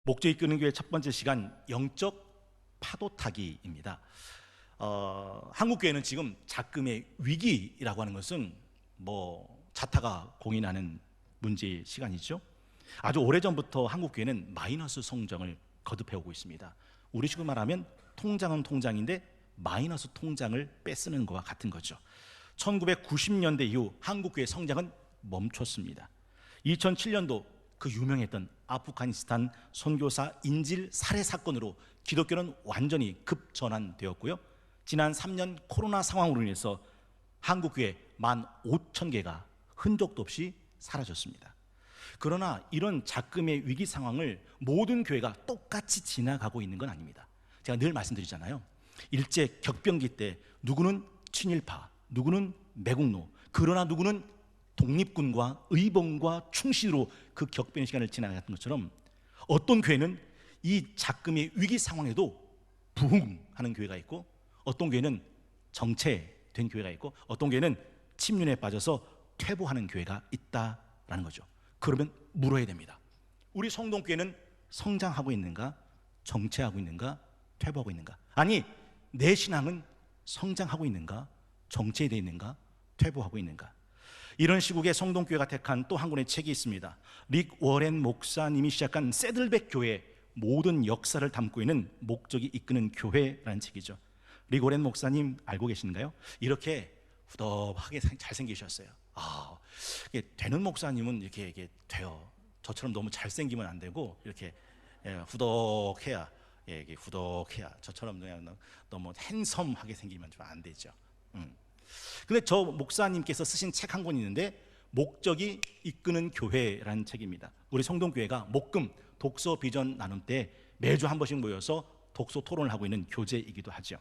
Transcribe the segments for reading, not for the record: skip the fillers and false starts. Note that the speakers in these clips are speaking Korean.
목적이 끄는 교회 첫 번째 시간, 영적 파도 타기입니다. 한국교회는 지금 작금의 위기라고 하는 것은 자타가 공인하는 문제의 시간이죠. 아주 오래전부터 한국교회는 마이너스 성장을 거듭해오고 있습니다. 우리식으로 말하면 통장은 통장인데 마이너스 통장을 빼쓰는 것과 같은 거죠. 1990년대 이후 한국교회 성장은 멈췄습니다. 2007년도 그 유명했던 아프가니스탄 선교사 인질 살해 사건으로 기독교는 완전히 급전환되었고요. 지난 3년 코로나 상황으로 인해서 한국교회 15,000개가 흔적도 없이 사라졌습니다. 그러나 이런 작금의 위기 상황을 모든 교회가 똑같이 지나가고 있는 건 아닙니다. 제가 늘 말씀드리잖아요. 일제 격변기 때 누구는 친일파, 누구는 매국노, 그러나 누구는 독립군과 의봉과 충신으로 그 격변의 시간을 지나갔던 것처럼 어떤 교회는 이 작금의 위기 상황에도 부흥하는 교회가 있고, 어떤 교회는 정체된 교회가 있고, 어떤 교회는 침륜에 빠져서 퇴보하는 교회가 있다라는 거죠. 그러면 물어야 됩니다. 우리 성동교회는 성장하고 있는가, 정체하고 있는가, 퇴보하고 있는가? 아니, 내 신앙은 성장하고 있는가, 정체되어 있는가, 퇴보하고 있는가? 이런 시국에 성동교회가 택한 또 한 권의 책이 있습니다. 릭 워렌 목사님이 시작한 새들백 교회의 모든 역사를 담고 있는 목적이 이끄는 교회라는 책이죠. 릭 워렌 목사님 알고 계신가요? 이렇게 후덥하게 잘생기셨어요. 이게 되는 목사님은 이게 돼요. 저처럼 너무 잘생기면 안 되고 이렇게 후덕해야, 이게 후덕해야, 저처럼 그냥 너무 핸섬하게 생기면 좀 안 되죠. 근데 저 목사님께서 쓰신 책 한 권 있는데 목적이 이끄는 교회라는 책입니다. 우리 성동교회가 목금 독서 비전 나눔 때 매주 한 번씩 모여서 독서 토론을 하고 있는 교재이기도 하죠.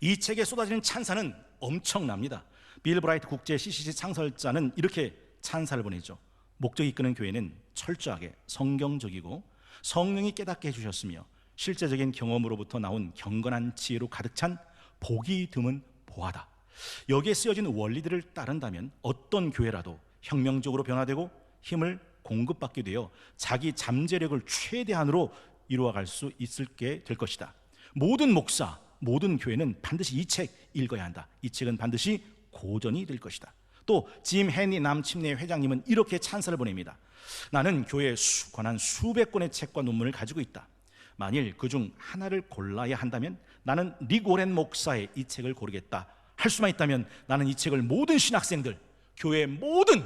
이 책에 쏟아지는 찬사는 엄청납니다. 빌 브라이트 국제 CCC 창설자는 이렇게 찬사를 보내죠. 목적이 이끄는 교회는 철저하게 성경적이고 성령이 깨닫게 해주셨으며 실제적인 경험으로부터 나온 경건한 지혜로 가득 찬 보기 드문 보화다. 여기에 쓰여진 원리들을 따른다면 어떤 교회라도 혁명적으로 변화되고 힘을 공급받게 되어 자기 잠재력을 최대한으로 이루어갈 수 있게 될 것이다. 모든 목사, 모든 교회는 반드시 이 책 읽어야 한다. 이 책은 반드시 고전이 될 것이다. 또 짐 해니 남침내 회장님은 이렇게 찬사를 보냅니다. 나는 교회에 관한 수백 권의 책과 논문을 가지고 있다. 만일 그중 하나를 골라야 한다면 나는 릭 워렌 목사의 이 책을 고르겠다. 할 수만 있다면 나는 이 책을 모든 신학생들, 교회의 모든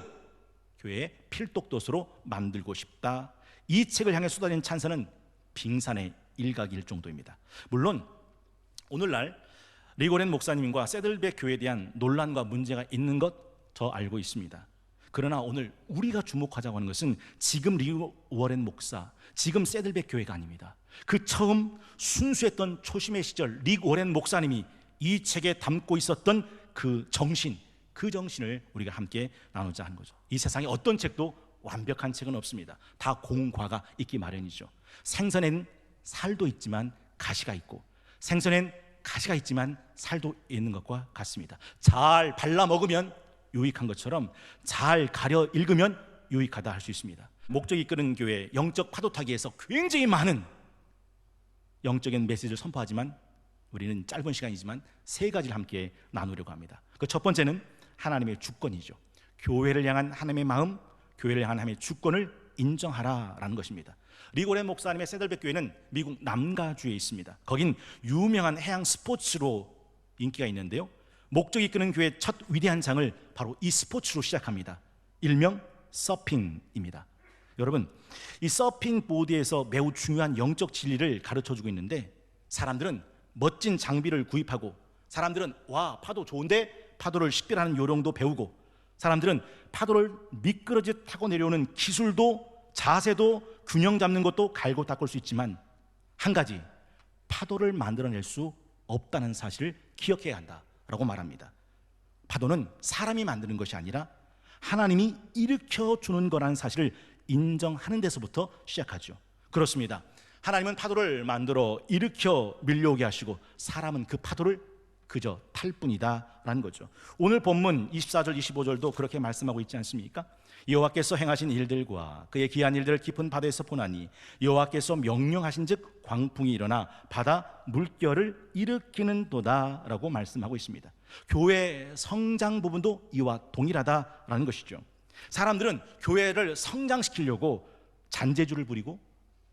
교회의 필독도서로 만들고 싶다. 이 책을 향해 쏟아진 찬사는 빙산의 일각일 정도입니다. 물론 오늘날 릭 워렌 목사님과 새들백 교회에 대한 논란과 문제가 있는 것 저 알고 있습니다. 그러나 오늘 우리가 주목하자고 하는 것은 지금 릭 워렌 목사, 지금 새들백 교회가 아닙니다. 그 처음 순수했던 초심의 시절 릭 워렌 목사님이 이 책에 담고 있었던 그 정신을 우리가 함께 나누자 하는 거죠. 이 세상에 어떤 책도 완벽한 책은 없습니다. 다 공과가 있기 마련이죠. 생선엔 살도 있지만 가시가 있고, 생선엔 가시가 있지만 살도 있는 것과 같습니다. 잘 발라 먹으면 유익한 것처럼 잘 가려 읽으면 유익하다 할 수 있습니다. 목적이 이끄는 교회 영적 파도 타기에서 굉장히 많은 영적인 메시지를 선포하지만 우리는 짧은 시간이지만 세 가지를 함께 나누려고 합니다. 그 첫 번째는 하나님의 주권이죠. 교회를 향한 하나님의 마음, 교회를 향한 하나님의 주권을 인정하라라는 것입니다. 릭 워렌 목사님의 새들백 교회는 미국 남가주에 있습니다. 거긴 유명한 해양 스포츠로 인기가 있는데요, 목적이 이끄는 교회의 첫 위대한 장을 바로 이 스포츠로 시작합니다. 일명 서핑입니다. 여러분, 이 서핑 보드에서 매우 중요한 영적 진리를 가르쳐주고 있는데, 사람들은 멋진 장비를 구입하고, 사람들은 와 파도 좋은데 파도를 식별하는 요령도 배우고, 사람들은 파도를 미끄러지 타고 내려오는 기술도 자세도 균형 잡는 것도 갈고 닦을 수 있지만 한 가지, 파도를 만들어낼 수 없다는 사실을 기억해야 한다라고 말합니다. 파도는 사람이 만드는 것이 아니라 하나님이 일으켜주는 거라는 사실을 인정하는 데서부터 시작하죠. 그렇습니다. 하나님은 파도를 만들어 일으켜 밀려오게 하시고 사람은 그 파도를 그저 탈뿐이다 라는 거죠. 오늘 본문 24절 25절도 그렇게 말씀하고 있지 않습니까? 여호와께서 행하신 일들과 그의 기한 일들을 깊은 바다에서 보나니 여호와께서 명령하신즉 광풍이 일어나 바다 물결을 일으키는도다 라고 말씀하고 있습니다. 교회 성장 부분도 이와 동일하다라는 것이죠. 사람들은 교회를 성장시키려고 잔재주를 부리고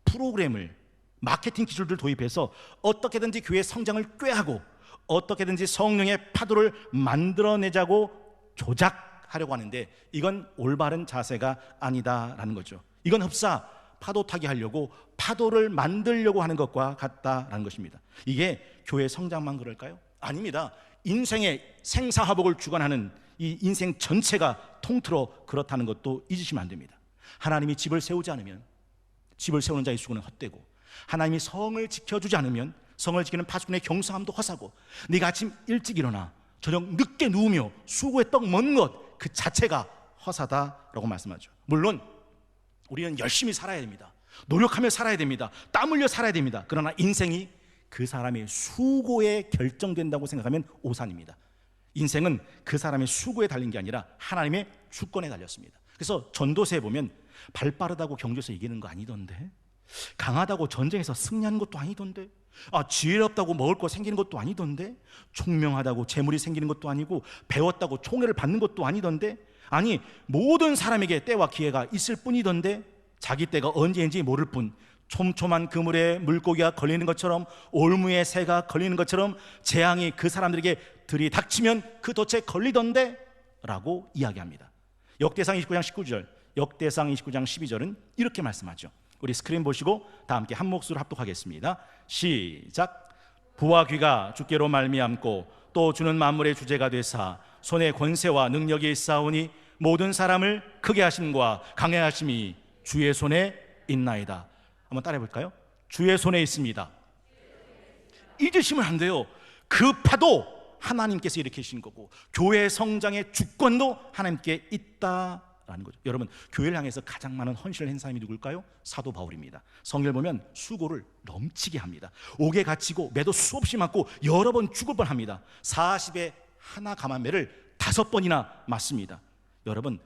프로그램을, 마케팅 기술들을 도입해서 어떻게든지 교회의 성장을 꾀하고 어떻게든지 성령의 파도를 만들어내자고 조작하려고 하는데, 이건 올바른 자세가 아니다라는 거죠. 이건 흡사 파도 타기 하려고 파도를 만들려고 하는 것과 같다라는 것입니다. 이게 교회 성장만 그럴까요? 아닙니다. 인생의 생사화복을 주관하는 이 인생 전체가 통틀어 그렇다는 것도 잊으시면 안 됩니다. 하나님이 집을 세우지 않으면 집을 세우는 자의 수고는 헛되고, 하나님이 성을 지켜주지 않으면 성을 지키는 파수꾼의 경성함도 허사고, 네가 아침 일찍 일어나 저녁 늦게 누우며 수고에 떡 먹는 것 그 자체가 허사다라고 말씀하죠. 물론 우리는 열심히 살아야 됩니다. 노력하며 살아야 됩니다. 땀 흘려 살아야 됩니다. 그러나 인생이 그 사람의 수고에 결정된다고 생각하면 오산입니다. 인생은 그 사람의 수고에 달린 게 아니라 하나님의 주권에 달렸습니다. 그래서 전도서에 보면 발 빠르다고 경주에서 이기는 거 아니던데, 강하다고 전쟁에서 승리하는 것도 아니던데, 지혜롭다고 먹을 거 생기는 것도 아니던데, 총명하다고 재물이 생기는 것도 아니고, 배웠다고 총애를 받는 것도 아니던데, 아니 모든 사람에게 때와 기회가 있을 뿐이던데, 자기 때가 언제인지 모를 뿐, 촘촘한 그물에 물고기가 걸리는 것처럼, 올무에 새가 걸리는 것처럼 재앙이 그 사람들에게 들이닥치면 그 덫에 걸리던데 라고 이야기합니다. 역대상 29장 19절, 역대상 29장 12절은 이렇게 말씀하죠. 우리 스크린 보시고 다 함께 한 목소리로 합독하겠습니다. 시작. 부와 귀가 주께로 말미암고 또 주는 만물의 주제가 되사 손에 권세와 능력이 있사오니 모든 사람을 크게 하심과 강해 하심이 주의 손에 있나이다. 한번 따라해 볼까요? 주의 손에 있습니다. 잊으시면 안 돼요. 그 파도 하나님께서 일으키신 거고, 교회의 성장의 주권도 하나님께 있다라는 거죠. 여러분, 교회를 향해서 가장 많은 헌신을 한 사람이 누굴까요? 사도 바울입니다. 성경을 보면 수고를 넘치게 합니다. 옥에 갇히고 매도 수없이 맞고 여러 번 죽을 뻔합니다. 40에 하나 감한 배를 5번이나 맞습니다. 여러분,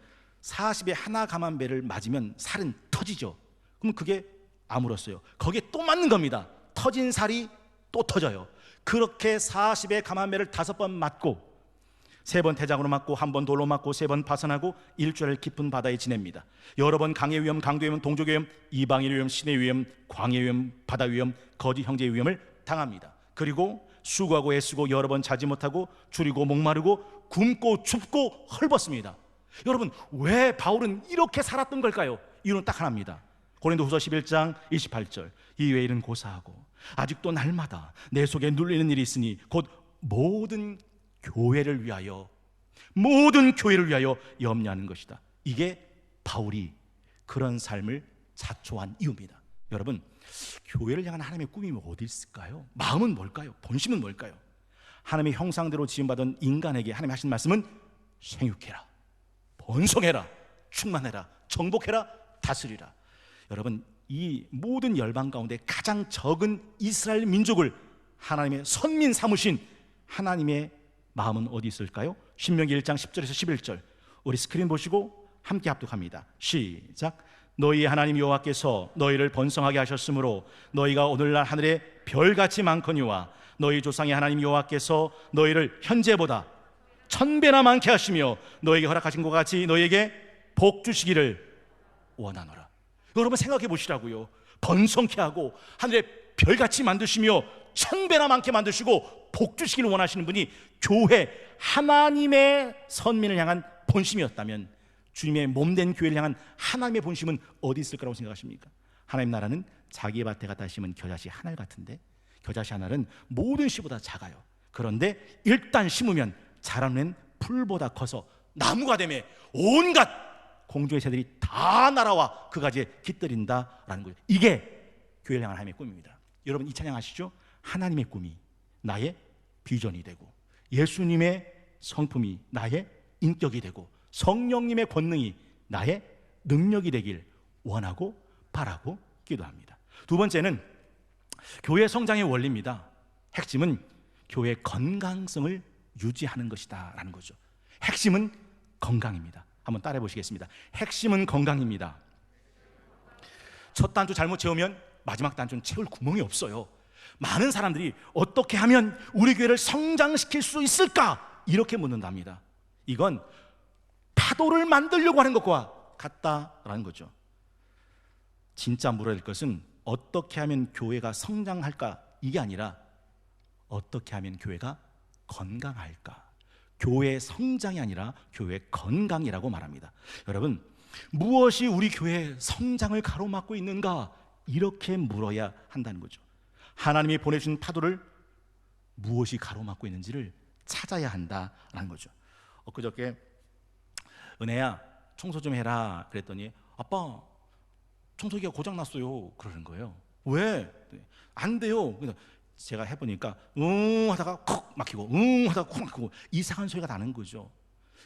40에 하나 감한 배를 맞으면 살은 터지죠. 그럼 그게 아물었어요. 거기에 또 맞는 겁니다. 터진 살이 또 터져요. 그렇게 40에 감한 배를 5번 맞고, 3번 태장으로 맞고, 1번 돌로 맞고, 3번 파선하고 일주일을 깊은 바다에 지냅니다. 여러 번 강의 위험, 강도 위험, 동족의 위험, 이방인의 위험, 신의 위험, 광의 위험, 바다 위험, 거짓 형제의 위험을 당합니다. 그리고 수고하고 애쓰고 여러 번 자지 못하고 줄이고 목마르고 굶고 춥고 헐벗습니다. 여러분, 왜 바울은 이렇게 살았던 걸까요? 이유는 딱 하나입니다. 고린도후서 11장 28절, 이외의 일은 고사하고 아직도 날마다 내 속에 눌리는 일이 있으니 곧 모든 교회를 위하여 염려하는 것이다. 이게 바울이 그런 삶을 자초한 이유입니다. 여러분, 교회를 향한 하나님의 꿈이 어디 있을까요? 마음은 뭘까요? 본심은 뭘까요? 하나님의 형상대로 지음받은 인간에게 하나님이 하신 말씀은 생육해라, 번성해라, 충만해라, 정복해라, 다스리라. 여러분, 이 모든 열방 가운데 가장 적은 이스라엘 민족을 하나님의 선민 삼으신 하나님의 마음은 어디 있을까요? 신명기 1장 10절에서 11절, 우리 스크린 보시고 함께 합독합니다. 시작. 너희 하나님 여호와께서 너희를 번성하게 하셨으므로 너희가 오늘날 하늘에 별같이 많거니와 너희 조상의 하나님 여호와께서 너희를 현재보다 1000배나 많게 하시며 너희에게 허락하신 것 같이 너희에게 복 주시기를 원하노라. 여러분, 생각해 보시라고요. 번성케 하고 하늘에 별같이 만드시며 1000배나 많게 만드시고 복 주시기를 원하시는 분이 교회, 하나님의 선민을 향한 본심이었다면, 주님의 몸된 교회를 향한 하나님의 본심은 어디 있을 거라고 생각하십니까? 하나님 나라는 자기의 밭에 갖다 심은 겨자씨 한 알 같은데, 겨자씨 한 알은 모든 씨보다 작아요. 그런데 일단 심으면 자라는 풀보다 커서 나무가 되며 온갖 공중의 새들이 다 날아와 그 가지에 깃들인다라는 거예요. 이게 교회를 향한 하나님의 꿈입니다. 여러분, 이 찬양 아시죠? 하나님의 꿈이 나의 비전이 되고, 예수님의 성품이 나의 인격이 되고, 성령님의 권능이 나의 능력이 되길 원하고 바라고 기도합니다. 두 번째는 교회 성장의 원리입니다. 핵심은 교회의 건강성을 유지하는 것이다 라는 거죠. 핵심은 건강입니다. 한번 따라해 보시겠습니다. 핵심은 건강입니다. 첫 단추 잘못 채우면 마지막 단추는 채울 구멍이 없어요. 많은 사람들이 어떻게 하면 우리 교회를 성장시킬 수 있을까? 이렇게 묻는답니다. 이건 파도를 만들려고 하는 것과 같다라는 거죠. 진짜 물어야 될 것은 어떻게 하면 교회가 성장할까? 이게 아니라 어떻게 하면 교회가 건강할까? 교회의 성장이 아니라 교회의 건강이라고 말합니다. 여러분, 무엇이 우리 교회의 성장을 가로막고 있는가? 이렇게 물어야 한다는 거죠. 하나님이 보내주신 파도를 무엇이 가로막고 있는지를 찾아야 한다라는 거죠. 엊그저께 은혜야 청소 좀 해라 그랬더니 아빠 청소기가 고장났어요 그러는 거예요. 왜? 안 돼요. 그래서 제가 해보니까 하다가 콕 막히고 하다가 콕 막히고 이상한 소리가 나는 거죠.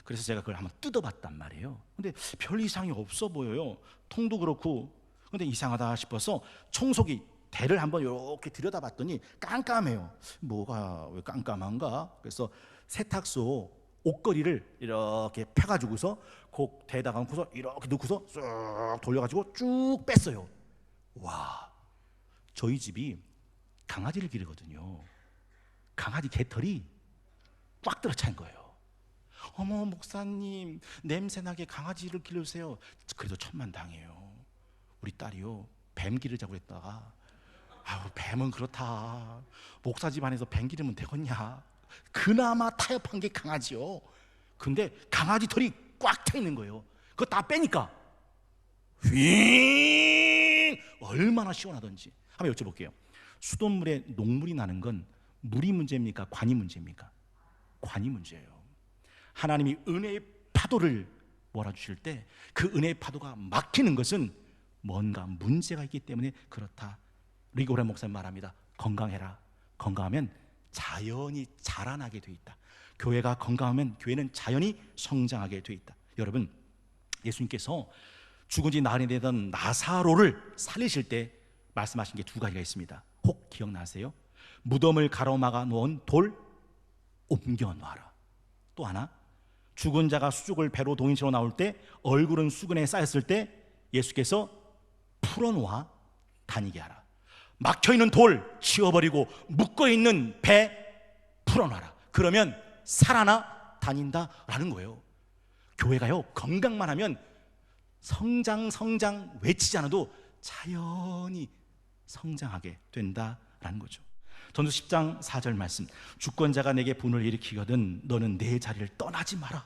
그래서 제가 그걸 한번 뜯어봤단 말이에요. 근데 별 이상이 없어 보여요. 통도 그렇고. 근데 이상하다 싶어서 청소기 대를 한번 이렇게 들여다봤더니 깜깜해요. 뭐가 왜 깜깜한가? 그래서 세탁소 옷걸이를 이렇게 펴가지고서 그 대에다가 놓고서 이렇게 넣고서 쭉 돌려가지고 쭉 뺐어요. 와, 저희 집이 강아지를 기르거든요. 강아지 개털이 꽉 들어찬 거예요. 어머 목사님 냄새나게 강아지를 기르세요. 그래도 천만당해요. 우리 딸이요 뱀 기르자고 했다가 아우 뱀은 그렇다. 목사 집안에서 뱀 기르면 되겠냐. 그나마 타협한 게 강아지요. 근데 강아지 털이 꽉 차 있는 거예요. 그거 다 빼니까 휘잉 얼마나 시원하던지. 한번 여쭤볼게요. 수돗물에 녹물이 나는 건 물이 문제입니까? 관이 문제입니까? 관이 문제예요. 하나님이 은혜의 파도를 몰아주실 때 그 은혜의 파도가 막히는 것은 뭔가 문제가 있기 때문에 그렇다. 리고레 목사님 말합니다. 건강해라. 건강하면 자연이 자라나게 돼 있다. 교회가 건강하면 교회는 자연히 성장하게 돼 있다. 여러분, 예수님께서 죽은 지 나흘이 되던 나사로를 살리실 때 말씀하신 게 두 가지가 있습니다. 혹 기억나세요? 무덤을 가로막아 놓은 돌 옮겨 놔라. 또 하나, 죽은 자가 수족을 배로 동인처럼 나올 때 얼굴은 수근에 쌓였을 때 예수께서 풀어놓아 다니게 하라. 막혀있는 돌 치워버리고 묶어있는 배 풀어놔라. 그러면 살아나 다닌다라는 거예요. 교회가요 건강만 하면 성장 외치지 않아도 자연히 성장하게 된다라는 거죠. 전서 10장 4절 말씀. 주권자가 내게 분을 일으키거든 너는 내 자리를 떠나지 마라.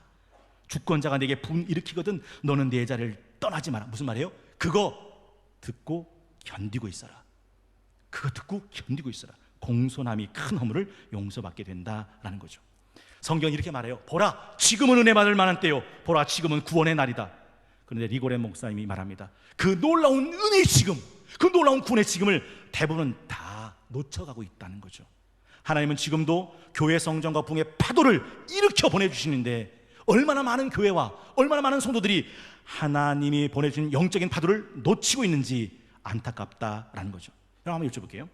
주권자가 내게 분 일으키거든 너는 내 자리를 떠나지 마라. 무슨 말이에요? 그거 듣고 견디고 있어라. 그거 듣고 견디고 있어라. 공손함이 큰 허물을 용서받게 된다라는 거죠. 성경이 이렇게 말해요. 보라 지금은 은혜 받을 만한 때요. 보라 지금은 구원의 날이다. 그런데 리고레 목사님이 말합니다. 그 놀라운 은혜의 지금, 그 놀라운 구원의 지금을 대부분 다 놓쳐가고 있다는 거죠. 하나님은 지금도 교회 성전과 붕의 파도를 일으켜 보내주시는데 얼마나 많은 교회와 얼마나 많은 성도들이 하나님이 보내주신 영적인 파도를 놓치고 있는지 안타깝다라는 거죠. 여러분 한번 여쭤볼게요.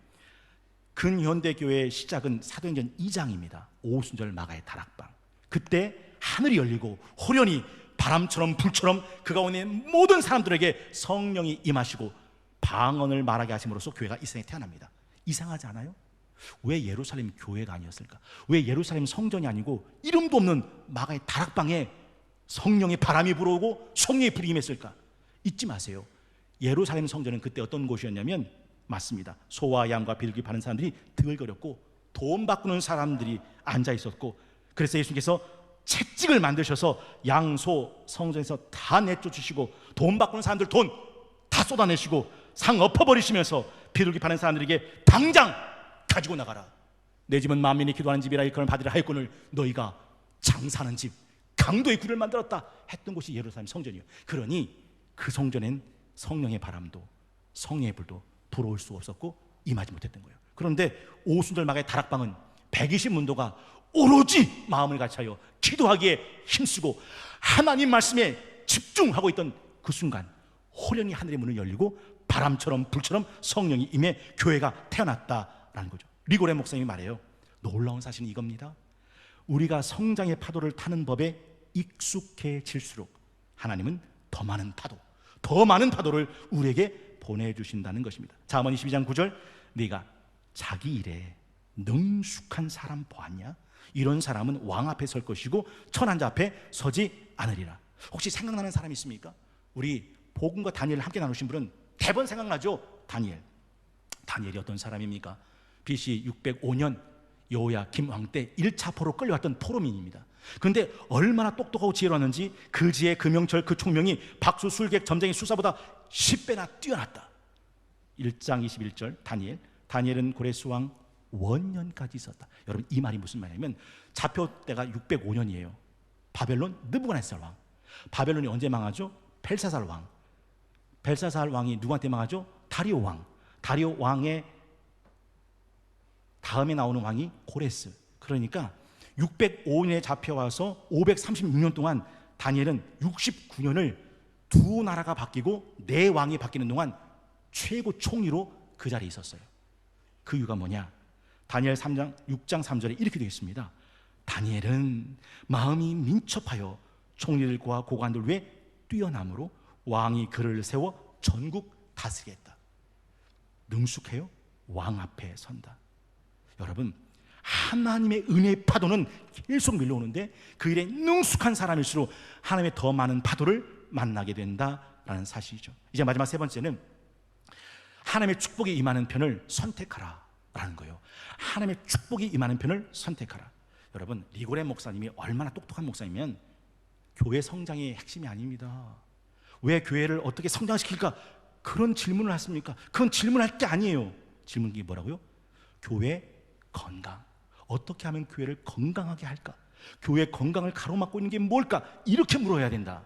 근현대교회의 시작은 사도행전 2장입니다. 오순절 마가의 다락방. 그때 하늘이 열리고 호련히 바람처럼 불처럼 그 가운데 모든 사람들에게 성령이 임하시고 방언을 말하게 하심으로써 교회가 이 세상에 태어납니다. 이상하지 않아요? 왜 예루살렘 교회가 아니었을까? 왜 예루살렘 성전이 아니고 이름도 없는 마가의 다락방에 성령의 바람이 불어오고 성령의 불이 임했을까? 잊지 마세요. 예루살렘 성전은 그때 어떤 곳이었냐면 맞습니다. 소와 양과 비둘기 파는 사람들이 드글거렸고 돈 바꾸는 사람들이 앉아 있었고 그래서 예수님께서 채찍을 만드셔서 양, 소 성전에서 다 내쫓으시고 돈 바꾸는 사람들 돈 다 쏟아내시고 상 엎어버리시면서 비둘기 파는 사람들에게 당장 가지고 나가라. 내 집은 만민이 기도하는 집이라 일컬음 받으라 하였거늘 너희가 장사하는 집 강도의 굴을 만들었다 했던 곳이 예루살렘 성전이에요. 그러니 그 성전엔 성령의 바람도 성령의 불도 들어올 수 없었고 임하지 못했던 거예요. 그런데 오순절 마가의 다락방은 120문도가 오로지 마음을 같이하여 기도하기에 힘쓰고 하나님 말씀에 집중하고 있던 그 순간 호련히 하늘의 문을 열리고 바람처럼 불처럼 성령이 임해 교회가 태어났다라는 거죠. 리고레 목사님이 말해요. 놀라운 사실은 이겁니다. 우리가 성장의 파도를 타는 법에 익숙해질수록 하나님은 더 많은 파도를 우리에게 보내주신다는 것입니다. 잠언 22장 9절, 네가 자기 일에 능숙한 사람 보았냐? 이런 사람은 왕 앞에 설 것이고 천한 자 앞에 서지 않으리라. 혹시 생각나는 사람 있습니까? 우리 복음과 다니엘을 함께 나누신 분은 대번 생각나죠? 다니엘이 어떤 사람입니까? BC 605년 여호야김 왕 때 1차 포로 끌려왔던 포로민입니다. 그런데 얼마나 똑똑하고 지혜로웠는지 그 지혜, 그 명철, 그 총명이 박수, 술객, 점쟁이, 수사보다 10배나 뛰어났다. 1장 21절 다니엘은 고레스 왕 원년까지 있었다. 여러분, 이 말이 무슨 말이냐면 잡혀 때가 605년이에요. 바벨론 느부갓네살 왕. 바벨론이 언제 망하죠? 벨사살 왕. 벨사살 왕이 누구한테 망하죠? 다리오 왕. 다리오 왕의 다음에 나오는 왕이 고레스. 그러니까 605년에 잡혀와서 536년 동안 다니엘은 69년을 두 나라가 바뀌고 네 왕이 바뀌는 동안 최고 총리로 그 자리에 있었어요. 그 이유가 뭐냐? 다니엘 6장 3절에 이렇게 되어 있습니다. 다니엘은 마음이 민첩하여 총리들과 고관들 위에 뛰어남으로 왕이 그를 세워 전국 다스리게 했다. 능숙해요? 왕 앞에 선다. 여러분, 하나님의 은혜의 파도는 계속 밀려오는데 그 일에 능숙한 사람일수록 하나님의 더 많은 파도를 만나게 된다라는 사실이죠. 이제 마지막 세 번째는 하나님의 축복이 임하는 편을 선택하라라는 거예요. 하나님의 축복이 임하는 편을 선택하라. 여러분, 리고렌 목사님이 얼마나 똑똑한 목사이면 교회 성장의 핵심이 아닙니다. 왜 교회를 어떻게 성장시킬까? 그런 질문을 하십니까? 그건 질문할 게 아니에요. 질문이 뭐라고요? 교회 건강. 어떻게 하면 교회를 건강하게 할까? 교회 건강을 가로막고 있는 게 뭘까? 이렇게 물어야 된다.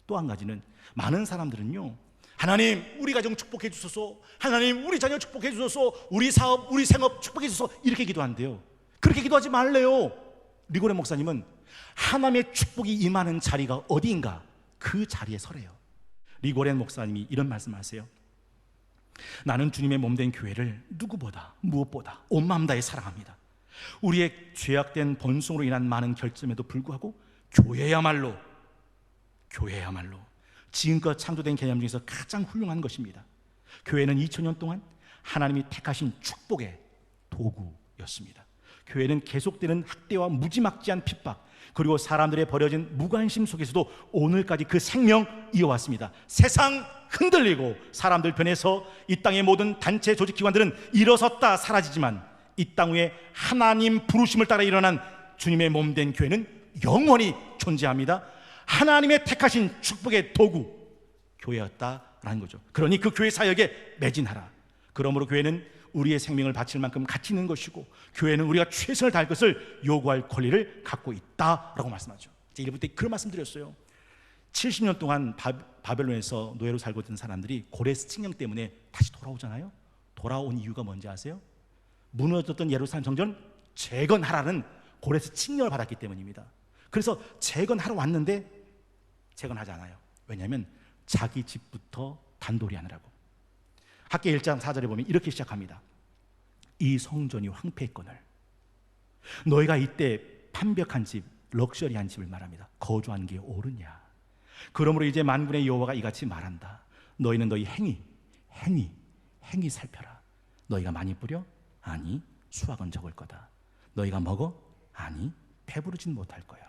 또 한 가지는 많은 사람들은요, 하나님 우리 가정 축복해 주소서, 하나님 우리 자녀 축복해 주소서, 우리 사업 우리 생업 축복해 주소서, 이렇게 기도한대요. 그렇게 기도하지 말래요. 리고렌 목사님은 하나님의 축복이 임하는 자리가 어디인가 그 자리에 서래요. 리고렌 목사님이 이런 말씀하세요. 나는 주님의 몸된 교회를 누구보다 무엇보다 온 마음 다해 사랑합니다. 우리의 죄악된 번성으로 인한 많은 결점에도 불구하고 교회야말로 지금껏 창조된 개념 중에서 가장 훌륭한 것입니다. 교회는 2000년 동안 하나님이 택하신 축복의 도구였습니다. 교회는 계속되는 학대와 무지막지한 핍박, 그리고 사람들의 버려진 무관심 속에서도 오늘까지 그 생명 이어왔습니다. 세상 흔들리고 사람들 편에서 이 땅의 모든 단체 조직 기관들은 일어섰다 사라지지만 이 땅 위에 하나님 부르심을 따라 일어난 주님의 몸된 교회는 영원히 존재합니다. 하나님의 택하신 축복의 도구 교회였다라는 거죠. 그러니 그 교회 사역에 매진하라. 그러므로 교회는 우리의 생명을 바칠 만큼 가치 있는 것이고 교회는 우리가 최선을 다할 것을 요구할 권리를 갖고 있다라고 말씀하죠. 제가 1부 때 그런 말씀 드렸어요. 70년 동안 바벨론에서 노예로 살고 있던 사람들이 고레스 칙령 때문에 다시 돌아오잖아요. 돌아온 이유가 뭔지 아세요? 무너졌던 예루살렘 성전 재건하라는 고레스 칙령을 받았기 때문입니다. 그래서 재건하러 왔는데 재건하지 않아요. 왜냐하면 자기 집부터 단돌이 하느라고. 학계 1장 4절에 보면 이렇게 시작합니다. 이 성전이 황폐했거늘 너희가 이때 판벽한 집, 럭셔리한 집을 말합니다. 거주한 게 옳으냐? 그러므로 이제 만군의 여호와가 이같이 말한다. 너희는 너희 행위 살펴라. 너희가 많이 뿌려? 아니, 수확은 적을 거다. 너희가 먹어? 아니, 배부르진 못할 거야.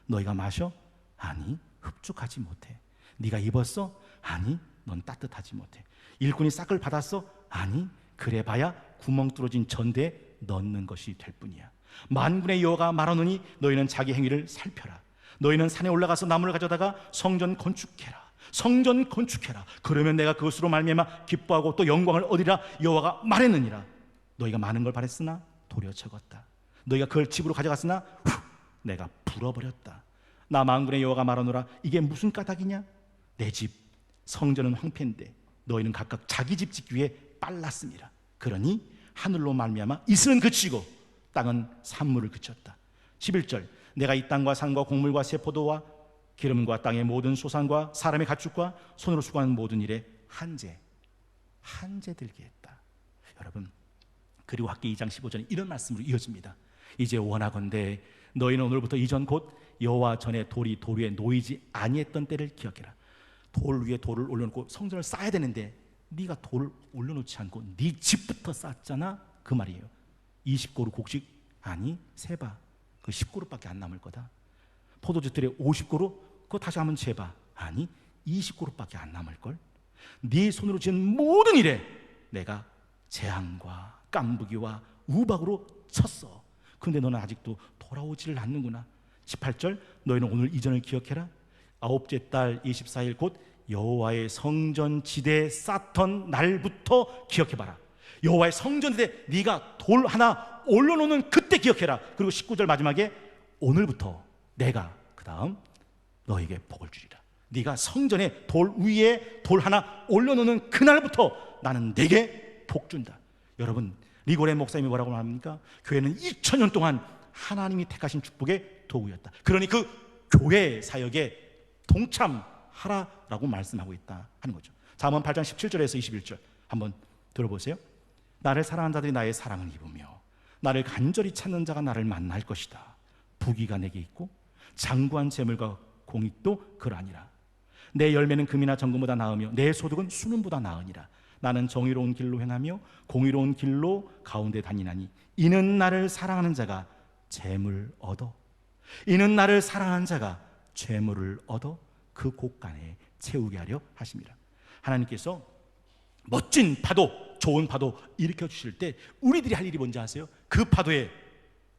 너희가 마셔? 아니, 흡족하지 못해. 네가 입었어? 아니, 넌 따뜻하지 못해. 일꾼이 싹을 받았어? 아니, 그래봐야 구멍 뚫어진 전대에 넣는 것이 될 뿐이야. 만군의 여호와가 말하노니 너희는 자기 행위를 살펴라. 너희는 산에 올라가서 나무를 가져다가 성전 건축해라. 그러면 내가 그것으로 말미암아 기뻐하고 또 영광을 얻으리라. 여호와가 말했느니라. 너희가 많은 걸 바랬으나 도려 적었다. 너희가 그걸 집으로 가져갔으나 내가 불어버렸다. 나 만군의 여호와가 말하노라. 이게 무슨 까닭이냐? 내 집 성전은 황폐인데 너희는 각각 자기 집 짓기 위해 빨랐습니다. 그러니 하늘로 말미암아 이슬은 그치고 땅은 산물을 그쳤다. 11절 내가 이 땅과 산과 곡물과 새 포도와 기름과 땅의 모든 소산과 사람의 가축과 손으로 수고하는 모든 일에 한재 들게 했다. 여러분, 그리고 학기 2장 15절에 이런 말씀으로 이어집니다. 이제 원하건대 너희는 오늘부터 이전 곧 여호와 전에 돌이 돌 위에 놓이지 아니했던 때를 기억해라. 돌 위에 돌을 올려놓고 성전을 쌓아야 되는데 네가 돌을 올려놓지 않고 네 집부터 쌓았잖아, 그 말이에요. 20그루 곡식 아니 세봐, 그 10그루밖에 안 남을 거다. 포도주들에 50그루, 그거 다시 한번 재봐, 아니 20그루밖에 안 남을걸. 네 손으로 지은 모든 일에 내가 재앙과 깐부기와 우박으로 쳤어. 근데 너는 아직도 돌아오지를 않는구나. 18절 너희는 오늘 이전을 기억해라. 아홉째 달 24일 곧 여호와의 성전 지대에 쌓던 날부터 기억해봐라. 여호와의 성전 지대에 네가 돌 하나 올려놓는 그때 기억해라. 그리고 19절 마지막에 오늘부터 내가 그 다음 너에게 복을 주리라. 네가 성전에 돌 위에 돌 하나 올려놓는 그날부터 나는 네게 복 준다. 여러분, 리고렌 목사님이 뭐라고 말합니까? 교회는 2000년 동안 하나님이 택하신 축복의 도구였다. 그러니 그 교회 사역에 동참하라라고 말씀하고 있다 하는 거죠. 잠언 8장 17절에서 21절 한번 들어보세요. 나를 사랑하는 자들이 나의 사랑을 입으며 나를 간절히 찾는 자가 나를 만날 것이다. 부귀가 내게 있고 장구한 재물과 공익도 그러하니라. 내 열매는 금이나 정금보다 나으며 내 소득은 수는보다 나으니라. 나는 정의로운 길로 행하며 공의로운 길로 가운데 다니나니 이는 나를 사랑하는 자가 재물 얻어, 이는 나를 사랑하는 자가 재물을 얻어 그 곳간에 채우게 하려 하심이라. 하나님께서 멋진 파도, 좋은 파도 일으켜 주실 때 우리들이 할 일이 뭔지 아세요? 그 파도에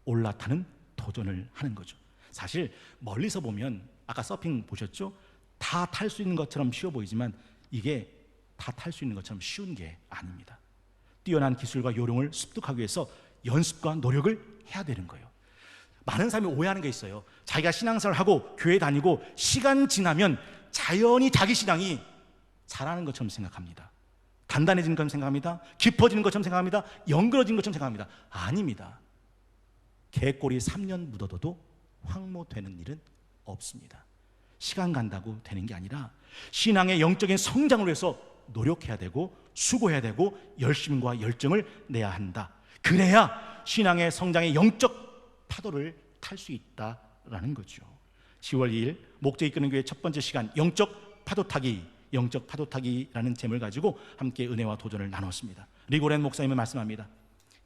올라타는 도전을 하는 거죠. 사실 멀리서 보면 아까 서핑 보셨죠? 다 탈 수 있는 것처럼 쉬워 보이지만 이게 다 탈 수 있는 것처럼 쉬운 게 아닙니다. 뛰어난 기술과 요령을 습득하기 위해서 연습과 노력을 해야 되는 거예요. 많은 사람이 오해하는 게 있어요. 자기가 신앙생활을 하고 교회 다니고 시간 지나면 자연히 자기 신앙이 잘하는 것처럼 생각합니다. 단단해지는 것처럼 생각합니다. 깊어지는 것처럼 생각합니다. 연그러진 것처럼 생각합니다. 아닙니다. 개꼬리 3년 묻어둬도 황무되는 일은 없습니다. 시간 간다고 되는 게 아니라 신앙의 영적인 성장을 위해서 노력해야 되고 수고해야 되고 열심과 열정을 내야 한다. 그래야 신앙의 성장의 영적 파도를 탈 수 있다라는 거죠. 10월 2일 목재 이끄는 교회 첫 번째 시간 영적 파도 타기, 영적 파도 타기라는 제목을 가지고 함께 은혜와 도전을 나눴습니다. 리고렌 목사님은 말씀합니다.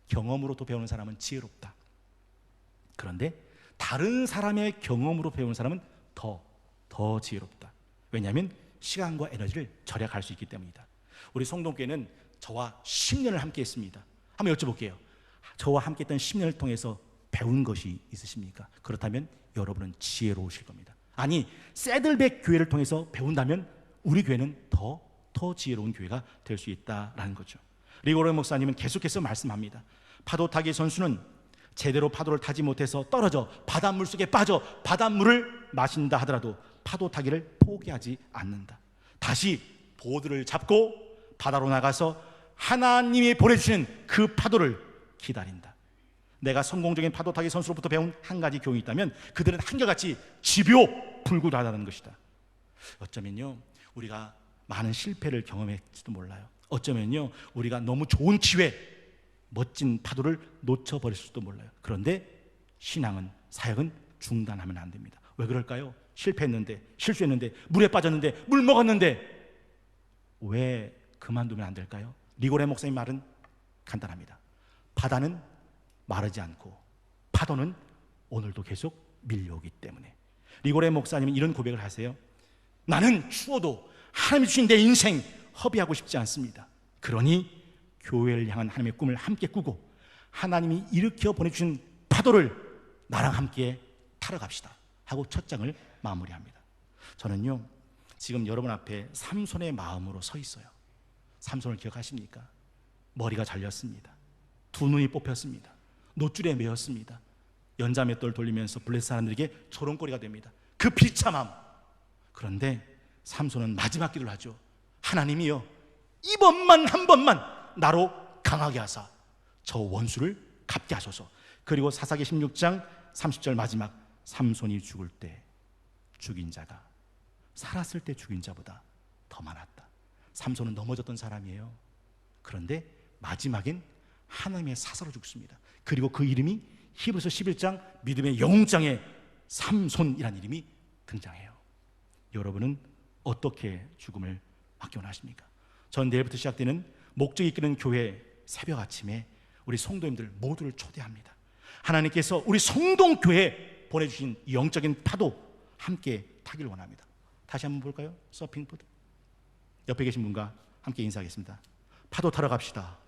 경험으로도 배우는 사람은 지혜롭다. 그런데 다른 사람의 경험으로 배우는 사람은 더 지혜롭다. 왜냐하면 시간과 에너지를 절약할 수 있기 때문이다. 우리 성동교회는 저와 10년을 함께 했습니다. 한번 여쭤볼게요. 저와 함께 했던 10년을 통해서 배운 것이 있으십니까? 그렇다면 여러분은 지혜로우실 겁니다. 아니, 새들백 교회를 통해서 배운다면 우리 교회는 더 지혜로운 교회가 될 수 있다라는 거죠. 리고렌 목사님은 계속해서 말씀합니다. 파도 타기 선수는 제대로 파도를 타지 못해서 떨어져 바닷물 속에 빠져 바닷물을 마신다 하더라도 파도 타기를 포기하지 않는다. 다시 보드를 잡고 바다로 나가서 하나님이 보내주시는 그 파도를 기다린다. 내가 성공적인 파도 타기 선수로부터 배운 한 가지 교훈이 있다면 그들은 한결같이 집요불구하다는 것이다. 어쩌면요, 우리가 많은 실패를 경험했지도 몰라요. 어쩌면요, 우리가 너무 좋은 기회, 멋진 파도를 놓쳐버릴 수도 몰라요. 그런데 신앙은, 사역은 중단하면 안 됩니다. 왜 그럴까요? 실패했는데, 실수했는데, 물에 빠졌는데, 물 먹었는데 왜 그만두면 안 될까요? 리고렌 목사님 말은 간단합니다. 바다는 마르지 않고 파도는 오늘도 계속 밀려오기 때문에. 리고렌 목사님은 이런 고백을 하세요. 나는 추워도 하나님이 주신 내 인생 허비하고 싶지 않습니다. 그러니 교회를 향한 하나님의 꿈을 함께 꾸고 하나님이 일으켜 보내주신 파도를 나랑 함께 타러 갑시다 하고 첫 장을 마무리합니다. 저는요, 지금 여러분 앞에 삼손의 마음으로 서 있어요. 삼손을 기억하십니까? 머리가 잘렸습니다. 두 눈이 뽑혔습니다. 노줄에 매였습니다. 연자맷돌 돌리면서 블레셋 사람들에게 조롱거리가 됩니다. 그 비참함. 그런데 삼손은 마지막 기도를 하죠. 하나님이여, 이번만 한 번만 나로 강하게 하사 저 원수를 갚게 하소서. 그리고 사사기 16장 30절 마지막, 삼손이 죽을 때 죽인 자가 살았을 때 죽인 자보다 더 많았다. 삼손은 넘어졌던 사람이에요. 그런데 마지막엔 하나님의 사사로 죽습니다. 그리고 그 이름이 히브리서 11장 믿음의 영장의 삼손이라는 이름이 등장해요. 여러분은 어떻게 죽음을 맞기 원하십니까? 전 내일부터 시작되는 목적이 이끄는 교회 새벽 아침에 우리 성도님들 모두를 초대합니다. 하나님께서 우리 성동교회에 보내주신 영적인 파도 함께 타기를 원합니다. 다시 한번 볼까요? 서핑보드 옆에 계신 분과 함께 인사하겠습니다. 파도 타러 갑시다.